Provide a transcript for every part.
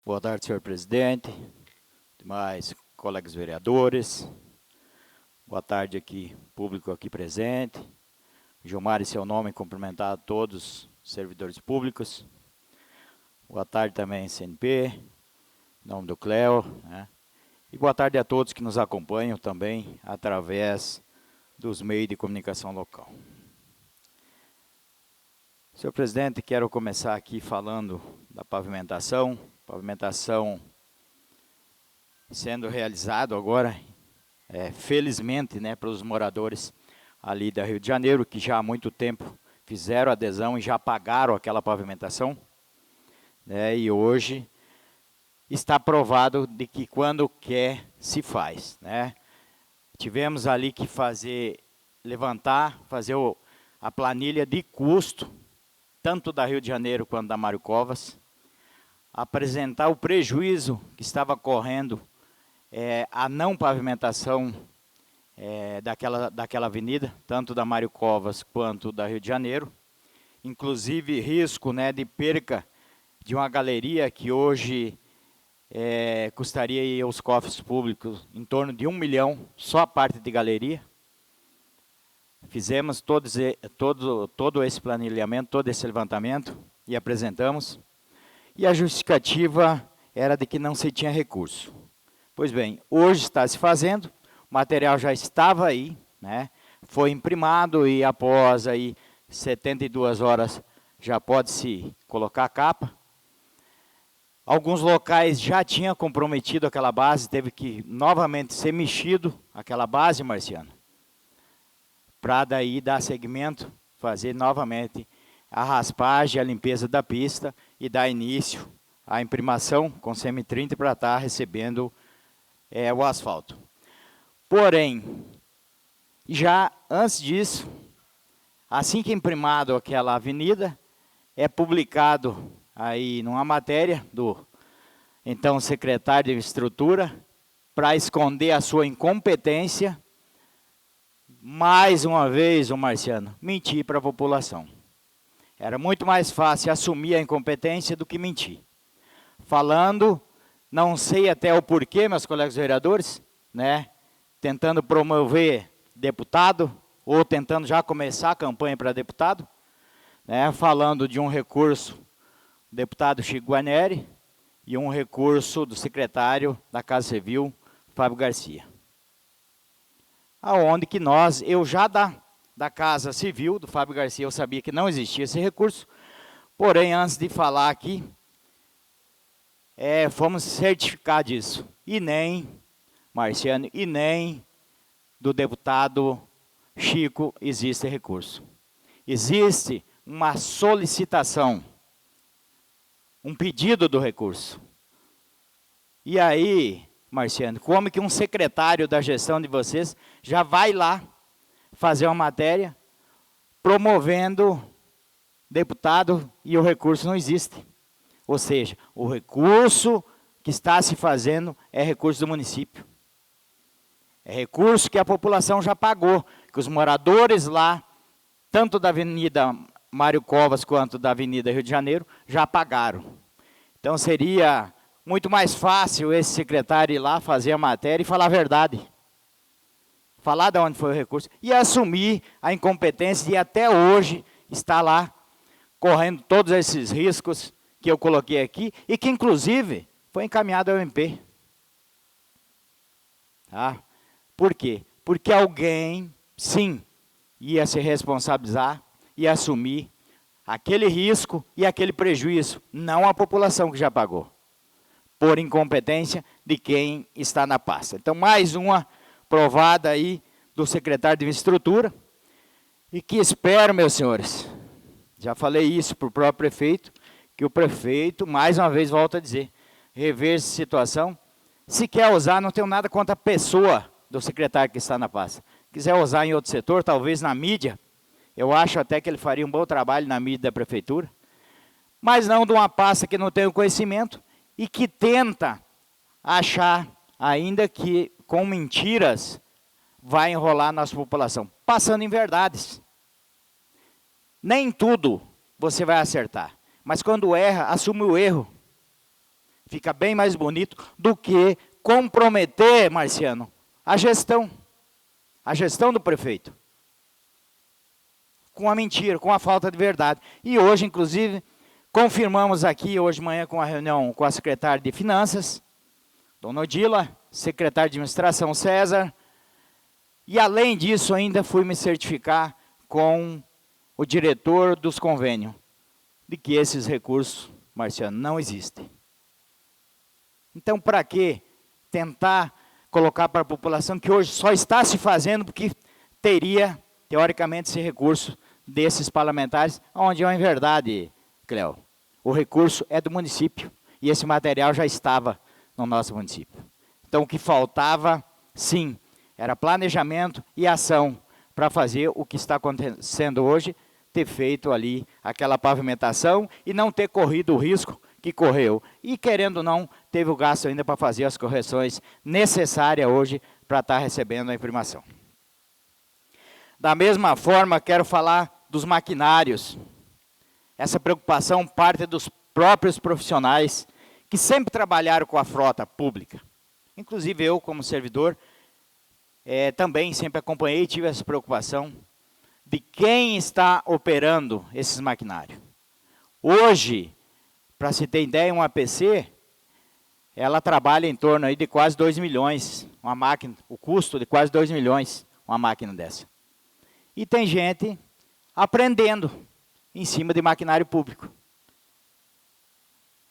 Boa tarde, senhor presidente, demais colegas vereadores. Boa tarde aqui, público aqui presente. Gilmar, em seu nome, cumprimentar a todos os servidores públicos. Boa tarde também, CNP, em nome do Cleo, né? E boa tarde a todos que nos acompanham também através dos meios de comunicação local. Senhor presidente, quero começar aqui falando da pavimentação sendo realizado agora, felizmente, né, para os moradores ali da Rio de Janeiro, que já há muito tempo fizeram adesão e já pagaram aquela pavimentação, né, e hoje está provado de que quando quer, se faz, né. Tivemos ali que fazer a planilha de custo, tanto da Rio de Janeiro quanto da Mário Covas, apresentar o prejuízo que estava correndo a não pavimentação daquela avenida, tanto da Mário Covas quanto da Rio de Janeiro, inclusive risco, né, de perca de uma galeria que hoje custaria aos cofres públicos em torno de 1 milhão, só a parte de galeria. Fizemos todo esse planejamento, todo esse levantamento e apresentamos. E a justificativa era de que não se tinha recurso. Pois bem, hoje está se fazendo, o material já estava aí, né? Foi imprimado e após aí 72 horas já pode-se colocar a capa. Alguns locais já tinham comprometido aquela base, teve que novamente ser mexido aquela base, Marciano, para daí dar seguimento, fazer novamente a raspagem, a limpeza da pista e dar início à imprimação com CM30 para estar recebendo o asfalto. Porém, já antes disso, assim que imprimado aquela avenida, é publicado aí numa matéria do então secretário de Infraestrutura, para esconder a sua incompetência, mais uma vez, o Marciano, mentir para a população. Era muito mais fácil assumir a incompetência do que mentir. Falando, não sei até o porquê, meus colegas vereadores, né, tentando promover deputado, ou tentando já começar a campanha para deputado, né, falando de um recurso do deputado Chico Guarneri e um recurso do secretário da Casa Civil, Fábio Garcia. Aonde que eu já da Casa Civil, do Fábio Garcia, eu sabia que não existia esse recurso, porém, antes de falar aqui, fomos certificar disso. E nem, Marciano, e nem do deputado Chico existe recurso. Existe uma solicitação, um pedido do recurso. E aí, Marciano, como que um secretário da gestão de vocês já vai lá fazer uma matéria promovendo deputado e o recurso não existe? Ou seja, o recurso que está se fazendo é recurso do município. É recurso que a população já pagou, que os moradores lá, tanto da Avenida Mário Covas quanto da Avenida Rio de Janeiro, já pagaram. Então seria muito mais fácil esse secretário ir lá fazer a matéria e falar a verdade. Falar de onde foi o recurso e assumir a incompetência de até hoje estar lá correndo todos esses riscos que eu coloquei aqui e que, inclusive, foi encaminhado ao MP. Tá? Por quê? Porque alguém, sim, ia se responsabilizar e assumir aquele risco e aquele prejuízo, não a população que já pagou, por incompetência de quem está na pasta. Então, mais uma provada aí do secretário de Infraestrutura, e que espero, meus senhores, já falei isso para o próprio prefeito, que o prefeito, mais uma vez, volta a dizer, rever essa situação. Se quer usar, não tenho nada contra a pessoa do secretário que está na pasta. Quiser usar em outro setor, talvez na mídia, eu acho até que ele faria um bom trabalho na mídia da prefeitura, mas não de uma pasta que não tem o conhecimento e que tenta achar, ainda que com mentiras, vai enrolar a nossa população, passando em verdades. Nem tudo você vai acertar, mas quando erra, assume o erro. Fica bem mais bonito do que comprometer, Marciano, a gestão do prefeito. Com a mentira, com a falta de verdade. E hoje, inclusive, confirmamos aqui, hoje de manhã, com a reunião com a secretária de Finanças, Dona Odila, secretário de Administração César, e além disso ainda fui me certificar com o diretor dos convênios, de que esses recursos, Marciano, não existem. Então, para que tentar colocar para a população que hoje só está se fazendo porque teria, teoricamente, esse recurso desses parlamentares, onde é em verdade, Cléo, o recurso é do município, e esse material já estava no nosso município. Então, o que faltava, sim, era planejamento e ação para fazer o que está acontecendo hoje, ter feito ali aquela pavimentação e não ter corrido o risco que correu. E, querendo ou não, teve o gasto ainda para fazer as correções necessárias hoje para estar recebendo a imprimação. Da mesma forma, quero falar dos maquinários. Essa preocupação parte dos próprios profissionais que sempre trabalharam com a frota pública. Inclusive eu, como servidor, também sempre acompanhei e tive essa preocupação de quem está operando esses maquinários. Hoje, para se ter ideia, uma APC, ela trabalha em torno aí de quase 2 milhões, uma máquina, o custo de quase 2 milhões, uma máquina dessa. E tem gente aprendendo em cima de maquinário público.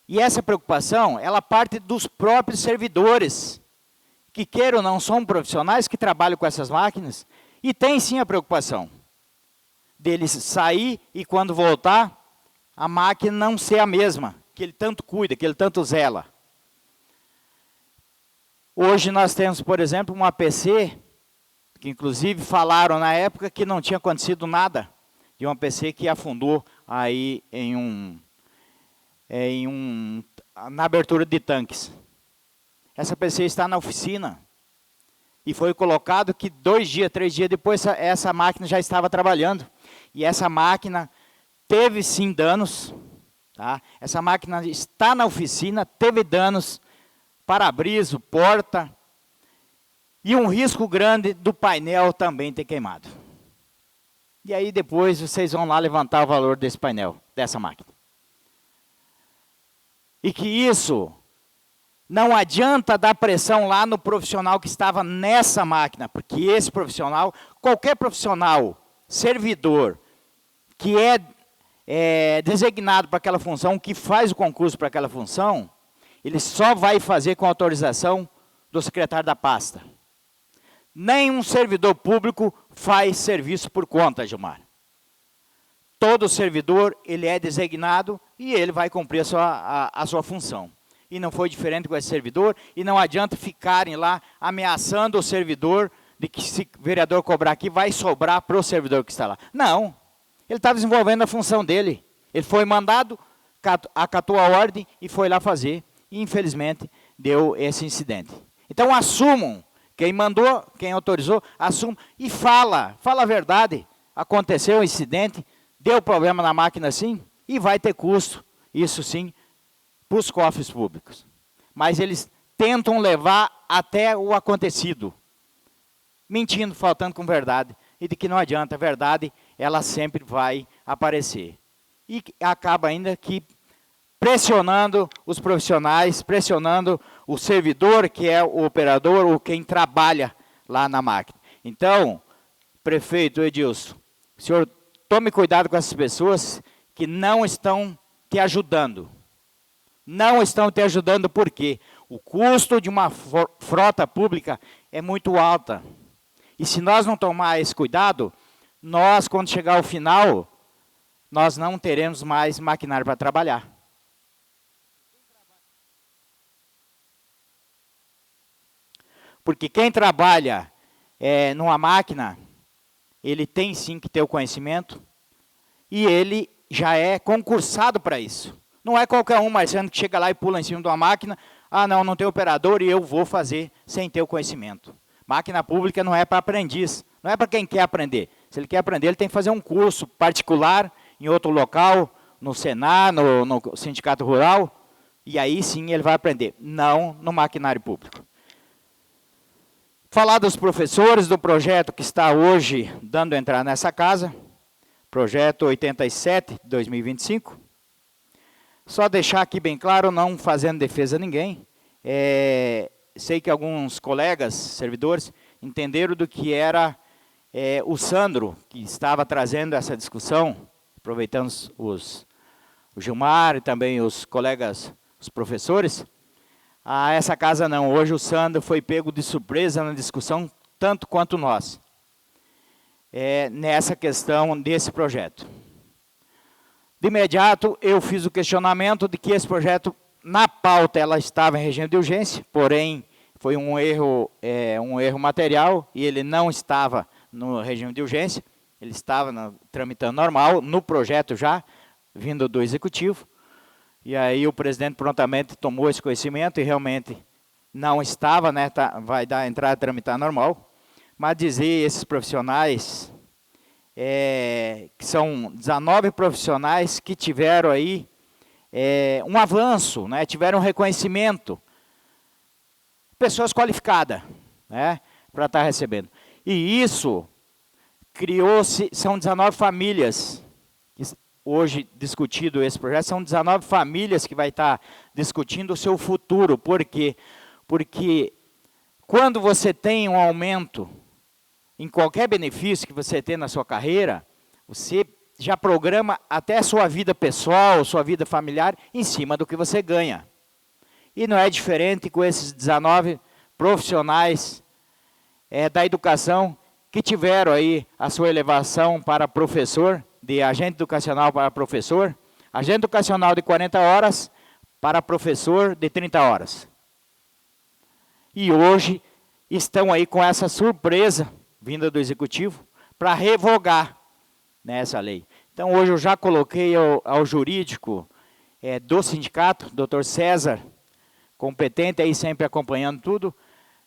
E essa preocupação, ela parte dos próprios servidores, que queiram ou não, são profissionais que trabalham com essas máquinas, e tem sim a preocupação deles sair e quando voltar, a máquina não ser a mesma, que ele tanto cuida, que ele tanto zela. Hoje nós temos, por exemplo, uma APC, que inclusive falaram na época que não tinha acontecido nada, de uma APC que afundou aí na abertura de tanques. Essa APC está na oficina, e foi colocado que 2 dias, 3 dias depois, essa máquina já estava trabalhando. E essa máquina teve sim danos, tá? Essa máquina está na oficina, teve danos, para-brisa, porta, e um risco grande do painel também ter queimado. E aí depois vocês vão lá levantar o valor desse painel, dessa máquina. E que isso não adianta dar pressão lá no profissional que estava nessa máquina, porque esse profissional, qualquer profissional, servidor, que é designado para aquela função, que faz o concurso para aquela função, ele só vai fazer com autorização do secretário da pasta. Nenhum servidor público faz serviço por conta, Gilmar. Todo servidor, ele é designado e ele vai cumprir a sua função. E não foi diferente com esse servidor, e não adianta ficarem lá ameaçando o servidor de que se o vereador cobrar aqui, vai sobrar para o servidor que está lá. Não, ele está desenvolvendo a função dele. Ele foi mandado, acatou a ordem e foi lá fazer. E, infelizmente, deu esse incidente. Então, assumam, quem mandou, quem autorizou, assumam e fala a verdade. Aconteceu um incidente, deu problema na máquina sim, e vai ter custo, isso sim, para os cofres públicos. Mas eles tentam levar até o acontecido, mentindo, faltando com verdade, e de que não adianta, a verdade, ela sempre vai aparecer. E acaba ainda que pressionando os profissionais, pressionando o servidor, que é o operador, ou quem trabalha lá na máquina. Então, prefeito Edilson, o senhor tome cuidado com essas pessoas que não estão te ajudando. Não estão te ajudando porque o custo de uma frota pública é muito alta. E se nós não tomar esse cuidado, nós, quando chegar ao final, nós não teremos mais maquinário para trabalhar. Porque quem trabalha numa máquina, ele tem sim que ter o conhecimento e ele já é concursado para isso. Não é qualquer um, Marciano, que chega lá e pula em cima de uma máquina, ah, não tem operador e eu vou fazer sem ter o conhecimento. Máquina pública não é para aprendiz, não é para quem quer aprender. Se ele quer aprender, ele tem que fazer um curso particular em outro local, no Senar, no Sindicato Rural, E aí sim ele vai aprender, não no maquinário público. Falar dos professores do projeto que está hoje dando entrada nessa casa, projeto 87 de 2025. Só deixar aqui bem claro, não fazendo defesa a ninguém, sei que alguns colegas, servidores, entenderam do que era o Sandro, que estava trazendo essa discussão, aproveitando o Gilmar e também os colegas, os professores. Essa casa não, hoje o Sandro foi pego de surpresa na discussão, tanto quanto nós, nessa questão desse projeto. De imediato, eu fiz o questionamento de que esse projeto, na pauta, ela estava em regime de urgência, porém, foi um erro material, e ele não estava no regime de urgência, ele estava tramitando normal, no projeto já, vindo do Executivo, e aí o presidente prontamente tomou esse conhecimento, e realmente não estava, né, vai dar entrada a tramitar normal, mas dizer esses profissionais... que são 19 profissionais que tiveram aí um avanço, né, tiveram um reconhecimento, pessoas qualificadas, né, para estar recebendo. E isso criou-se, são 19 famílias, hoje discutido esse projeto, são 19 famílias que vai estar discutindo o seu futuro. Por quê? Porque quando você tem um aumento em qualquer benefício que você tem na sua carreira, você já programa até a sua vida pessoal, sua vida familiar, em cima do que você ganha. E não é diferente com esses 19 profissionais da educação que tiveram aí a sua elevação para professor, de agente educacional para professor, agente educacional de 40 horas para professor de 30 horas. E hoje estão aí com essa surpresa, vinda do Executivo, para revogar nessa lei. Então, hoje eu já coloquei ao jurídico do sindicato, doutor César, competente, aí sempre acompanhando tudo,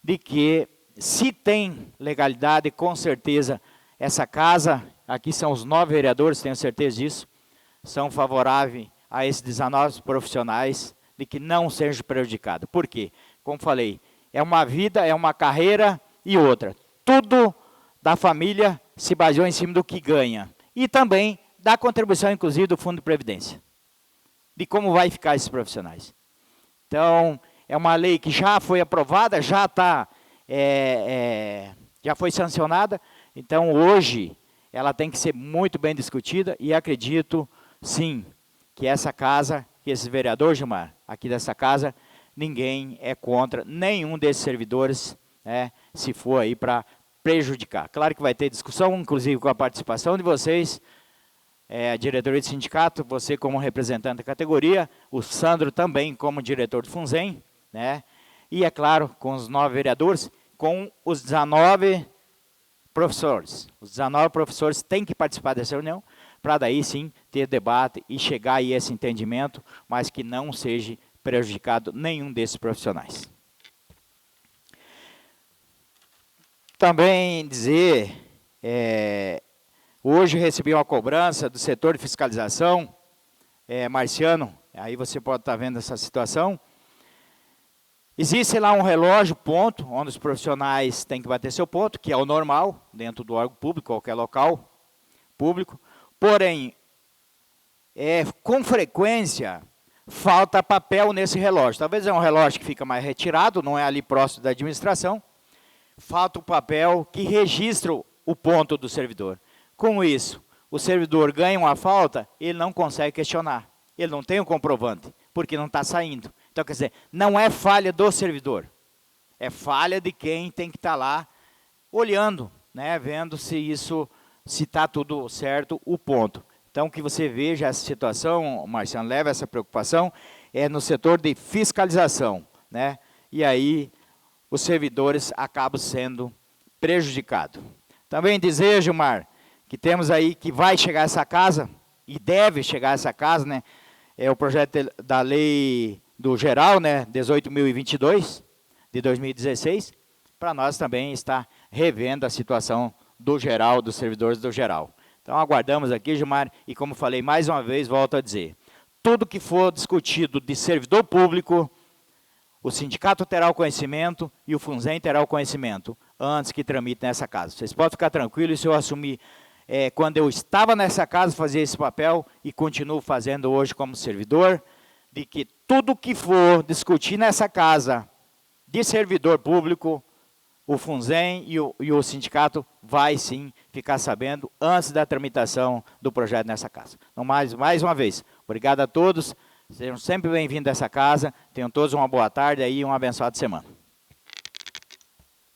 de que se tem legalidade, com certeza, essa casa, aqui são os 9 vereadores, tenho certeza disso, são favoráveis a esses 19 profissionais, de que não sejam prejudicados. Por quê? Como falei, é uma vida, é uma carreira e outra. Tudo da família se baseou em cima do que ganha. E também da contribuição, inclusive, do Fundo de Previdência. De como vai ficar esses profissionais. Então, é uma lei que já foi aprovada, já está, já foi sancionada. Então, hoje, ela tem que ser muito bem discutida e acredito, sim, que essa casa, que esse vereador, Gilmar, aqui dessa casa, ninguém é contra nenhum desses servidores, se for aí para prejudicar. Claro que vai ter discussão, inclusive com a participação de vocês, a diretoria do sindicato, você como representante da categoria, o Sandro também como diretor do FUNSEM, né? E, é claro, com os 9 vereadores, com os 19 professores. Os 19 professores têm que participar dessa reunião, para daí sim ter debate e chegar a esse entendimento, mas que não seja prejudicado nenhum desses profissionais. Também dizer, hoje recebi uma cobrança do setor de fiscalização, Marciano, aí você pode estar vendo essa situação. Existe lá um relógio ponto, onde os profissionais têm que bater seu ponto, que é o normal, dentro do órgão público, qualquer local público. Porém, com frequência, falta papel nesse relógio. Talvez é um relógio que fica mais retirado, não é ali próximo da administração. Falta o papel que registra o ponto do servidor. Com isso, o servidor ganha uma falta, ele não consegue questionar. Ele não tem o comprovante, porque não está saindo. Então, quer dizer, não é falha do servidor. É falha de quem tem que estar lá olhando, né, vendo se isso, se está tudo certo, o ponto. Então, que você veja essa situação, Marciano, leva essa preocupação, no setor de fiscalização, né? E aí, os servidores acabam sendo prejudicados. Também dizer, Gilmar, que temos aí que vai chegar essa casa, e deve chegar essa casa, né? É o projeto da lei do geral, né? 18.022, de 2016, para nós também está revendo a situação do geral, dos servidores do geral. Então, aguardamos aqui, Gilmar, e como falei mais uma vez, volto a dizer, tudo que for discutido de servidor público, o sindicato terá o conhecimento e o FUNSEM terá o conhecimento antes que tramite nessa casa. Vocês podem ficar tranquilos se eu assumir, quando eu estava nessa casa, fazer esse papel e continuo fazendo hoje como servidor, de que tudo que for discutir nessa casa de servidor público, o FUNSEM e o sindicato vai sim ficar sabendo antes da tramitação do projeto nessa casa. Então, mais uma vez, obrigado a todos, sejam sempre bem-vindos a essa casa, tenham todos uma boa tarde e uma abençoada semana.